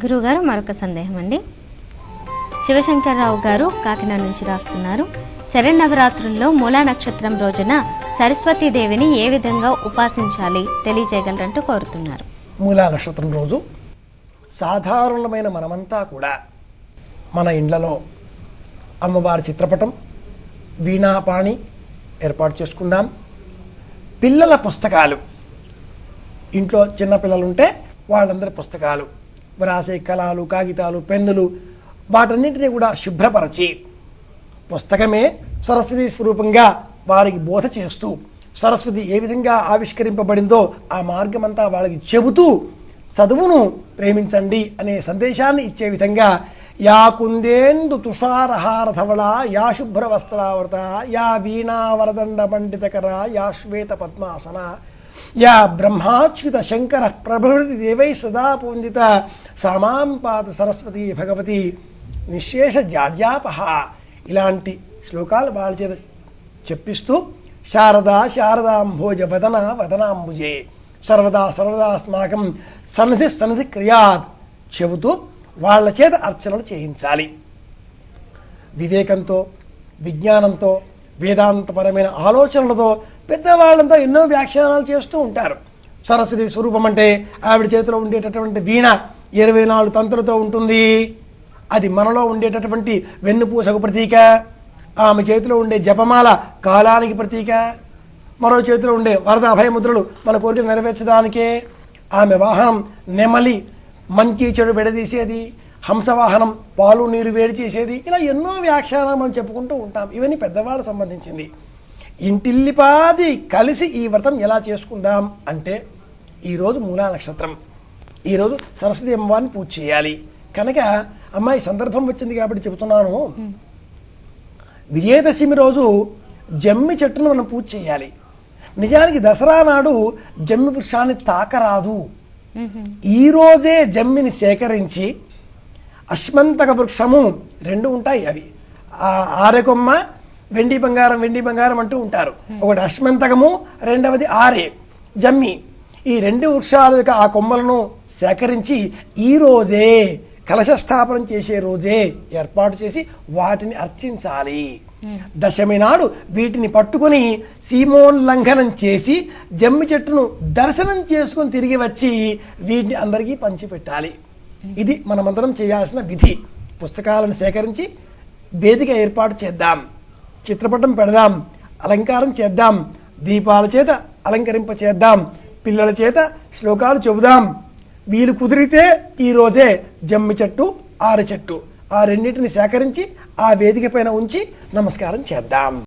గురువుగారు మరొక సందేహం అండి. శివశంకర్రావు గారు కాకినాడ నుంచి రాస్తున్నారు. శరన్నవరాత్రుల్లో మూలా నక్షత్రం రోజున సరస్వతీదేవిని ఏ విధంగా ఉపాసించాలి తెలియజేయగలరంటూ కోరుతున్నారు. మూలా నక్షత్రం రోజు సాధారణమైన మనమంతా కూడా మన ఇండ్లలో అమ్మవారి చిత్రపటం, వీణాపాణి ఏర్పాటు చేసుకుందాం. పిల్లల పుస్తకాలు, ఇంట్లో చిన్నపిల్లలు ఉంటే వాళ్ళందరి పుస్తకాలు, వ్రాసే కళాలు, కాగితాలు, పెన్నులు, వాటన్నింటినీ కూడా శుభ్రపరచి పుస్తకమే సరస్వతి స్వరూపంగా వారికి బోధ చేస్తూ సరస్వతి ఏ విధంగా ఆవిష్కరింపబడిందో ఆ మార్గమంతా వాళ్ళకి చెబుతూ చదువును ప్రేమించండి అనే సందేశాన్ని ఇచ్చే విధంగా యా కుందేందు తుషారహార ధవళ, యా శుభ్ర వస్త్రావృత, యా వీణావరదండ పండితకర, యా శ్వేత పద్మాసన, యా బ్రహ్మాచ్యుత శంకర ప్రభృతి దేవై సదా పూంజిత, సామాం పాతు సరస్వతి భగవతి నిశేష జాడ్యాపహ. ఇలాంటి శ్లోకాలు వాళ్ళ చేత చెప్పిస్తూ శారదా శారదాంభోజ వదన వదనాంబుజే సర్వదా సర్వదాస్మాకం సన్నిధి సన్నిధి క్రియాత్ చెబుతూ వాళ్ళ చేత అర్చనలు చేయించాలి. వివేకంతో, విజ్ఞానంతో, వేదాంతపరమైన ఆలోచనలతో పెద్దవాళ్ళంతా ఎన్నో వ్యాఖ్యానాలు చేస్తూ ఉంటారు. సరస్వతి స్వరూపం అంటే ఆవిడ చేతిలో ఉండేటటువంటి వీణ 24 తంతులతో ఉంటుంది. అది మనలో ఉండేటటువంటి వెన్నుపూసకు ప్రతీక. ఆమె చేతిలో ఉండే జపమాల కాలానికి ప్రతీక. మరో చేతిలో ఉండే వరద అభయముద్రలు మన కోరికలు నెరవేర్చడానికే. ఆమె వాహనం నెమలి, మంచి చెడు విడదీసేది. హంసవాహనం పాలు నీరు వేడి చేసేది. ఇలా ఎన్నో వ్యాఖ్యానాలు మనం చెప్పుకుంటూ ఉంటాం. ఇవన్నీ పెద్దవాళ్ళకు సంబంధించింది. ఇంటిల్లిపాది కలిసి ఈ వ్రతం ఎలా చేసుకుందాం అంటే, ఈరోజు మూలా నక్షత్రం, ఈరోజు సరస్వతి అమ్మవారిని పూజ చేయాలి. కనుక అమ్మాయి సందర్భం వచ్చింది కాబట్టి చెబుతున్నాను. విజయదశమి రోజు జమ్మి చెట్టును మనం పూజ చేయాలి. నిజానికి దసరా నాడు జమ్మి వృక్షాన్ని తాకరాదు. ఈరోజే జమ్మిని సేకరించి, అశ్మంతక వృక్షము 2 ఉంటాయి, అవి ఆరెకొమ్మ, వెండి బంగారం వెండి బంగారం అంటూ ఉంటారు. ఒకటి అశ్మంతకము, రెండవది ఆరే జమ్మి. ఈ 2 వృక్షాల యొక్క ఆ కొమ్మలను సేకరించి ఈరోజే కలశస్థాపనం చేసే రోజే ఏర్పాటు చేసి వాటిని అర్చించాలి. దశమి నాడు వీటిని పట్టుకొని సీమోల్లంఘనం చేసి జమ్మి చెట్టును దర్శనం చేసుకుని తిరిగి వచ్చి వీటిని అందరికీ పంచిపెట్టాలి. ఇది మనమందరం చేయాల్సిన విధి. పుస్తకాలను సేకరించి వేదిక ఏర్పాటు చేద్దాం, చిత్రపటం పెడదాం, అలంకారం చేద్దాం, దీపాల చేత అలంకరింప చేద్దాం, పిల్లల చేత శ్లోకాలు చెబుదాం. వీలు కుదిరితే ఈరోజే జమ్మి చెట్టు, ఆరె చెట్టు, ఆ రెండింటిని సేకరించి ఆ వేదిక పైన ఉంచి నమస్కారం చేద్దాం.